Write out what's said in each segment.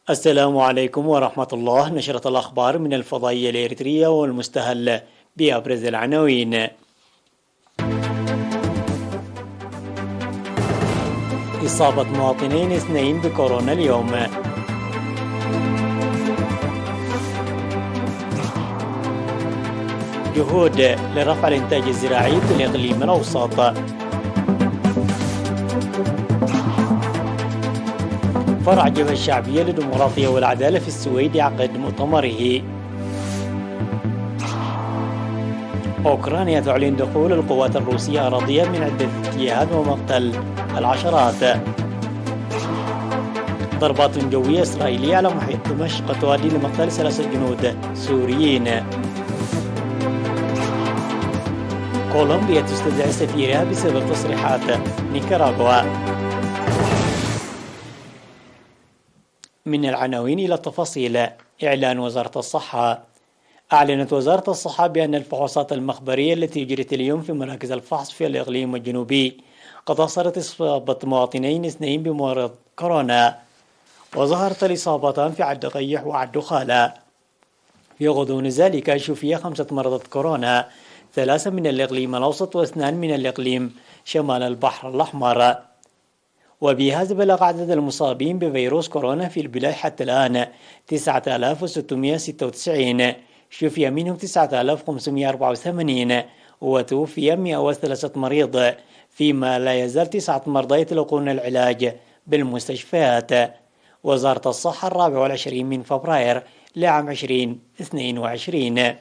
السلام عليكم ورحمة الله. نشرة الأخبار من الفضائية الإريترية والمستهل بأبرز العناوين. إصابة مواطنين 2 بكورونا اليوم. جهود لرفع الإنتاج الزراعي في الإقليم الأوسط. فرع جبهة الشعبية للديمقراطية والعدالة في السويد يعقد مؤتمره. أوكرانيا تعلن دخول القوات الروسية أراضية من عدة اتجاهات ومقتل العشرات. ضربات جوية إسرائيلية على محيط دمشق تؤدي لمقتل 3 جنود سوريين. كولومبيا تستدعي سفيرها بسبب تصريحات نيكاراغوا. من العناوين إلى التفاصيل. إعلان وزارة الصحة. أعلنت وزارة الصحة بأن الفحوصات المخبرية التي جرت اليوم في مراكز الفحص في الإقليم الجنوبي قد أثرت إصابة مواطنين 2 بمرض كورونا، وظهرت الإصابتان في عد قيح وعد خالة. في غضون ذلك شفي 5 مرضى كورونا، 3 من الإقليم الأوسط و2 من الإقليم شمال البحر الأحمر. وبهذا بلغ عدد المصابين بفيروس كورونا في البلاد حتى الآن 9696، شفي منهم 9584 وتوفي 103 مريض، فيما لا يزال 9 مرضى يتلقون العلاج بالمستشفيات. وزارة الصحة 24 من فبراير لعام 2022.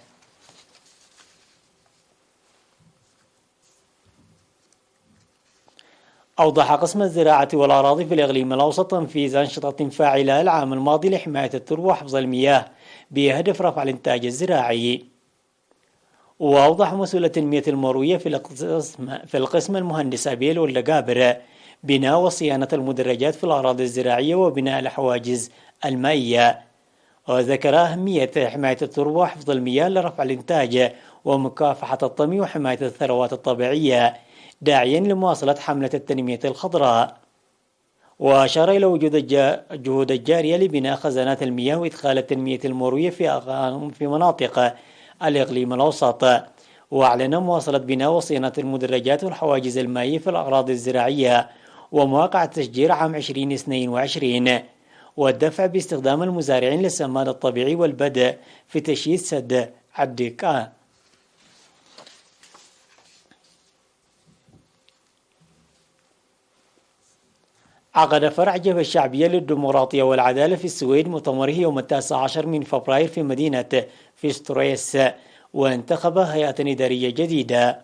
أوضح قسم الزراعة والأراضي في الإقليم الأوسط تنفيذ أنشطة فاعلة العام الماضي لحماية التربة وحفظ المياه بهدف رفع الإنتاج الزراعي. وأوضح مسؤول التنمية المروية في القسم المهندس أبيل واللقابر بناء وصيانة المدرجات في الأراضي الزراعية وبناء الحواجز المائية. وذكر أهمية حماية التربة وحفظ المياه لرفع الإنتاج ومكافحة الطمي وحماية الثروات الطبيعية، داعيا لمواصلة حملة التنمية الخضراء. وأشار إلى وجود الجهود الجارية لبناء خزانات المياه وإدخال التنمية المروية في مناطق الإقليم الأوسط. وأعلن مواصلة بناء وصيانة المدرجات والحواجز المائية في الأراضي الزراعية ومواقع التشجير عام 2022، والدفع باستخدام المزارعين للسماد الطبيعي والبدء في تشييد سد عبديكا. عقد فرع جبهة الشعبية للديمقراطية والعدالة في السويد مؤتمره يوم 19 من فبراير في مدينة فيسترويس، وانتخب هيئة إدارية جديدة.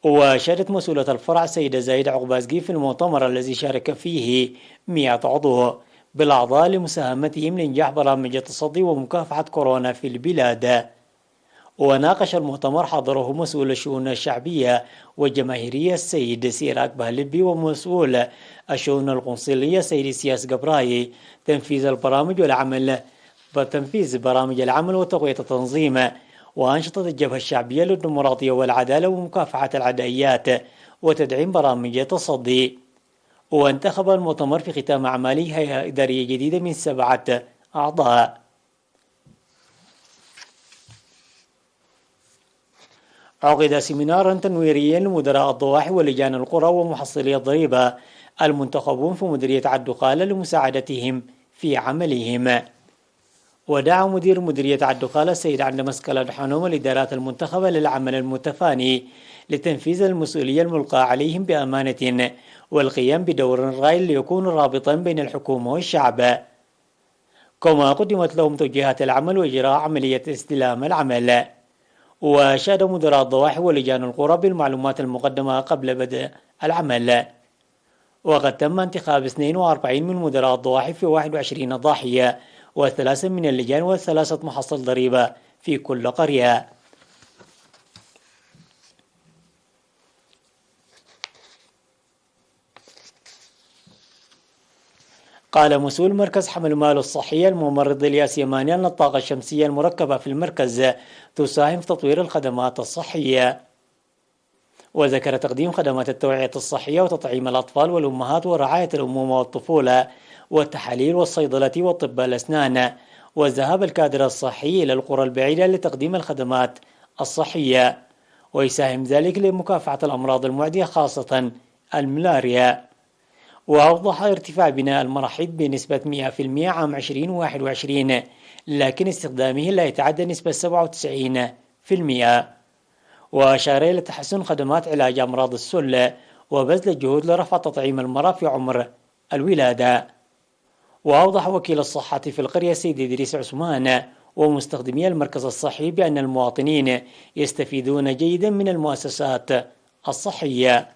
وشاركت مسؤولة الفرع السيدة زايدة عقبازقي في المؤتمر الذي شارك فيه 100 عضو بالأعضاء لمساهمتهم لإنجاح برامج التصدي ومكافحة كورونا في البلاد. وناقش المؤتمر حضره مسؤول الشؤون الشعبية والجماهيرية السيد سيراك بهلبي ومسؤول الشؤون القنصلية السيد سياس قبراي تنفيذ برامج العمل وتقوية التنظيم وأنشطة الجبهة الشعبية للديمقراطية والعدالة ومكافحة العدائيات وتدعيم برامج التصدي. وانتخب المؤتمر في ختام أعماله هيئة إدارية جديدة من 7 أعضاء. عقد سيمينارا تنويريا لمدراء الضواحي ولجان القرى ومحصلي الضريبة المنتخبون في مديرية عدو خالة لمساعدتهم في عملهم. ودعا مدير مديرية عدو خالة السيد عبد مسكل الحنوم الإدارات المنتخبة للعمل المتفاني لتنفيذ المسؤولية الملقاة عليهم بأمانة والقيام بدور رائع ليكون رابطا بين الحكومة والشعب. كما قدمت لهم توجيهات العمل وإجراء عملية استلام العمل. وشهد مدراء الضواحي ولجان القرى بالمعلومات المقدمة قبل بدء العمل. وقد تم انتخاب 42 من مدراء الضواحي في 21 ضاحية و3 من اللجان و3 محصل ضريبة في كل قرية. قال مسؤول مركز حمل المال الصحية الممرض الياس يماني أن الطاقة الشمسية المركبة في المركز تساهم في تطوير الخدمات الصحية. وذكر تقديم خدمات التوعية الصحية وتطعيم الأطفال والأمهات ورعاية الأمومة والطفولة والتحاليل والصيدلة وطب الأسنان، وذهاب الكادر الصحي إلى القرى البعيدة لتقديم الخدمات الصحية، ويساهم ذلك لمكافحة الأمراض المعدية خاصة الملاريا. وأوضح ارتفاع بناء المراحيض بنسبة 100% عام 2021، لكن استخدامه لا يتعدى نسبة 97%. وأشار إلى تحسن خدمات علاج أمراض السل وبذل الجهود لرفع تطعيم المرأة في عمر الولادة. وأوضح وكيل الصحة في القرية سيد إدريس عثمان ومستخدمي المركز الصحي بأن المواطنين يستفيدون جيدا من المؤسسات الصحية.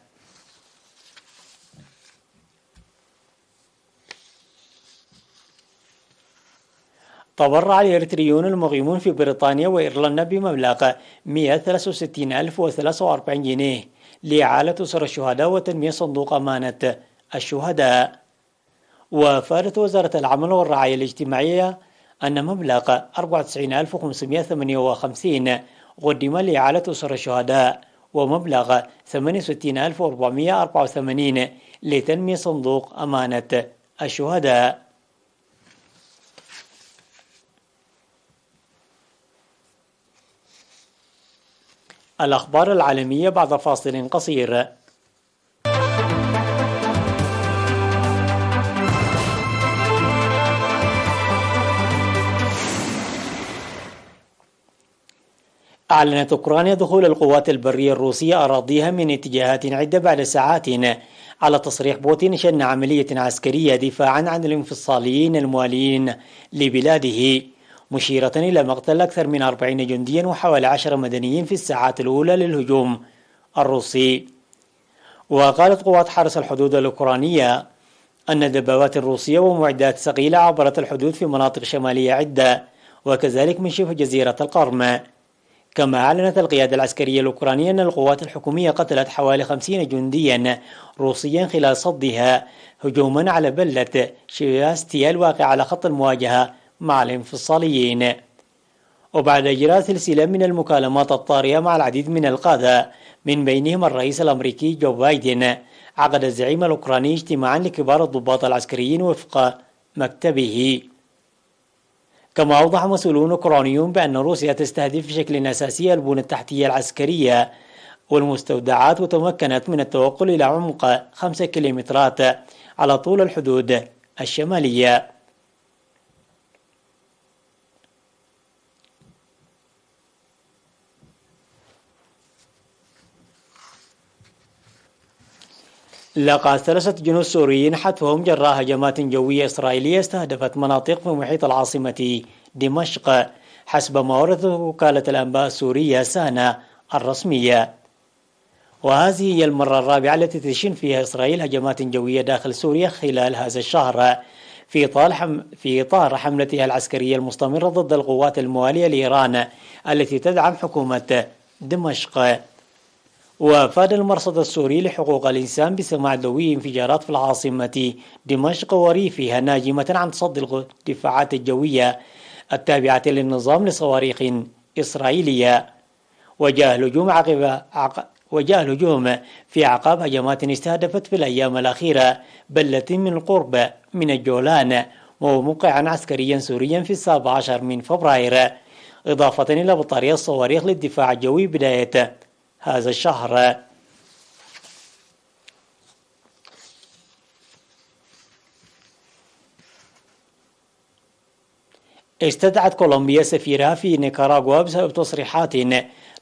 تبرع الإريتريون المقيمون في بريطانيا وإيرلندا بمبلغ 163,043 جنيه لإعالة أسر الشهداء وتنمية صندوق أمانة الشهداء. وأفادت وزارة العمل والرعاية الاجتماعية أن مبلغ 94,558 قدم لإعالة أسر الشهداء، ومبلغ 68,484 لتنمية صندوق أمانة الشهداء. الأخبار العالمية بعد فاصل قصير. أعلنت أوكرانيا دخول القوات البرية الروسية أراضيها من اتجاهات عدة بعد ساعات، على تصريح بوتين شن عملية عسكرية دفاعا عن الانفصاليين الموالين لبلاده، مشيرة إلى مقتل أكثر من 40 جنديا وحوالي 10 مدنيين في الساعات الأولى للهجوم الروسي. وقالت قوات حرس الحدود الأوكرانية أن الدبابات الروسية ومعدات ثقيلة عبرت الحدود في مناطق شمالية عدة، وكذلك من شبه جزيرة القرم. كما أعلنت القيادة العسكرية الأوكرانية أن القوات الحكومية قتلت حوالي 50 جنديا روسيا خلال صدها هجوما على بلدة شيفاستيا الواقعة على خط المواجهة مع الانفصاليين. وبعد إجراء سلسلة من المكالمات الطارئة مع العديد من القادة من بينهم الرئيس الأمريكي جو بايدن، عقد الزعيم الأوكراني اجتماعا لكبار الضباط العسكريين وفق مكتبه. كما أوضح مسؤولون أوكرانيون بأن روسيا تستهدف بشكل أساسي البنى التحتية العسكرية والمستودعات، وتمكنت من التوغل إلى عمق 5 كيلومترات على طول الحدود الشمالية. لقى 3 جنود سوريين حتفهم جراء هجمات جوية إسرائيلية استهدفت مناطق في محيط العاصمة دمشق، حسب ما وردت وكالة الأنباء السورية سانا الرسمية. وهذه هي المرة الرابعة التي تشن فيها إسرائيل هجمات جوية داخل سوريا خلال هذا الشهر، في إطار حملتها العسكرية المستمرة ضد القوات الموالية لإيران التي تدعم حكومة دمشق. وأفاد المرصد السوري لحقوق الإنسان بسماع دوي انفجارات في العاصمة دمشق وريفها ناجمة عن تصدي الدفاعات الجوية التابعة للنظام لصواريخ إسرائيلية. وجاء الهجوم في أعقاب هجمات استهدفت في الأيام الأخيرة بلدة من القرب من الجولان وموقعا عسكريا سوريا في 17 من فبراير، إضافة إلى بطارية الصواريخ للدفاع الجوي بداية هذا الشهر. استدعت كولومبيا سفيرها في نيكاراغوا بسبب تصريحات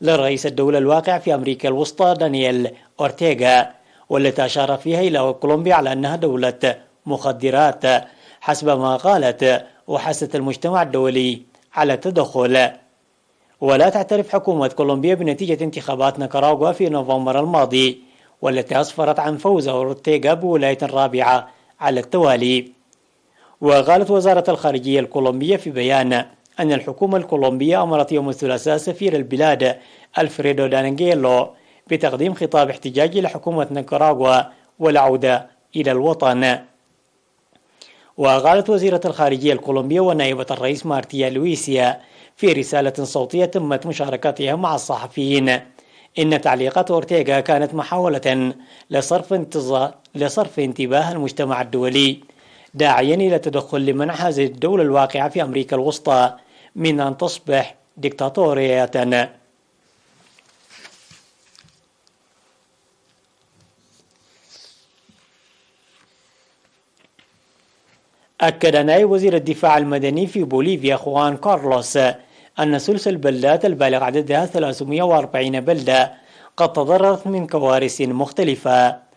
لرئيس الدولة الواقع في أمريكا الوسطى دانييل أورتيغا، والتي أشار فيها إلى كولومبيا على أنها دولة مخدرات حسب ما قالت، وحثت المجتمع الدولي على التدخل. ولا تعترف حكومة كولومبيا بنتيجة انتخابات نيكاراغوا في نوفمبر الماضي، والتي أسفرت عن فوز أورتيغا بولاية رابعة على التوالي. وقالت وزارة الخارجية الكولومبية في بيان أن الحكومة الكولومبية أمرت يوم الثلاثاء سفير البلاد ألفريدو دانجيلو بتقديم خطاب احتجاجي لحكومة نيكاراغوا والعودة إلى الوطن. وقالت وزيرة الخارجية الكولومبية ونائبة الرئيس مارتيا لويسيا في رسالة صوتية تمت مشاركتها مع الصحفيين إن تعليقات أورتيغا كانت محاولة لصرف انتباه المجتمع الدولي داعيا إلى تدخل لمنع هذه الدولة الواقعة في أمريكا الوسطى من أن تصبح ديكتاتورية. أكد نائب وزير الدفاع المدني في بوليفيا خوان كارلوس أن ثلث البلدات البالغ عددها 340 بلدة قد تضررت من كوارث مختلفة.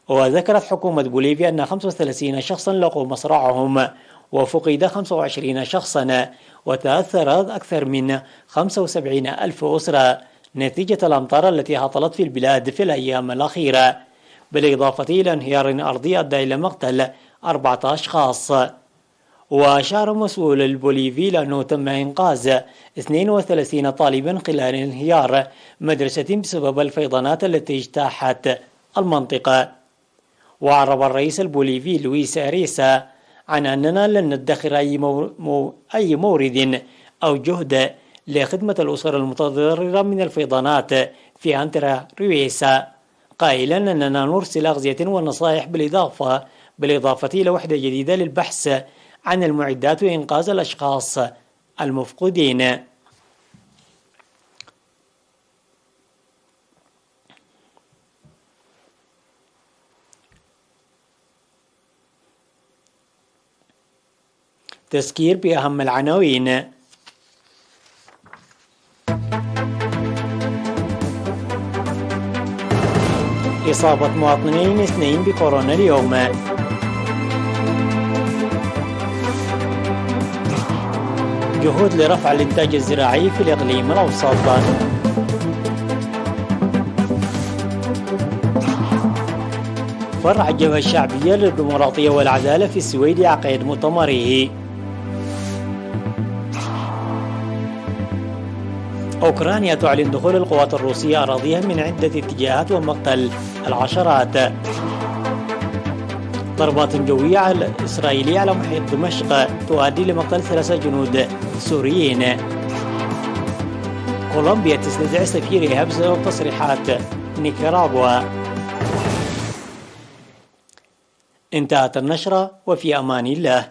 وذكرت حكومة بوليفيا أن 35 شخصا لقوا مصرعهم وفقد 25 شخصا وتأثرت أكثر من 75 ألف أسرة نتيجة الأمطار التي هطلت في البلاد في الأيام الأخيرة، بالإضافة إلى انهيار أرضي أدى إلى مقتل 4 أشخاص. وأشار مسؤول البوليفي لأنه تم إنقاذ 32 طالبا خلال انهيار مدرسة بسبب الفيضانات التي اجتاحت المنطقة. وعرب الرئيس البوليفي لويس أريسا عن أننا لن ندخر أي مورد أو جهد لخدمة الأسر المتضررة من الفيضانات في أنترا رويسا، قائلا أننا نرسل أغذية ونصائح بالإضافة إلى وحدة جديدة للبحث عن المعدات وإنقاذ الأشخاص المفقودين. تذكير بأهم العناوين. إصابة مواطنين 2 بكورونا اليوم. جهود لرفع الإنتاج الزراعي في الإقليم الأوسط. فرع الجبهة الشعبية للديمقراطية والعدالة في السويد يعقد مؤتمره. أوكرانيا تعلن دخول القوات الروسية أراضيها من عدة اتجاهات ومقتل العشرات. ضربات جوية إسرائيلية على محيط دمشق تؤدي لمقتل 3 جنود سوريين. كولومبيا تستدعي سفيرها بسبب تصريحات نيكاراغوا. انتهت النشرة وفي أمان الله.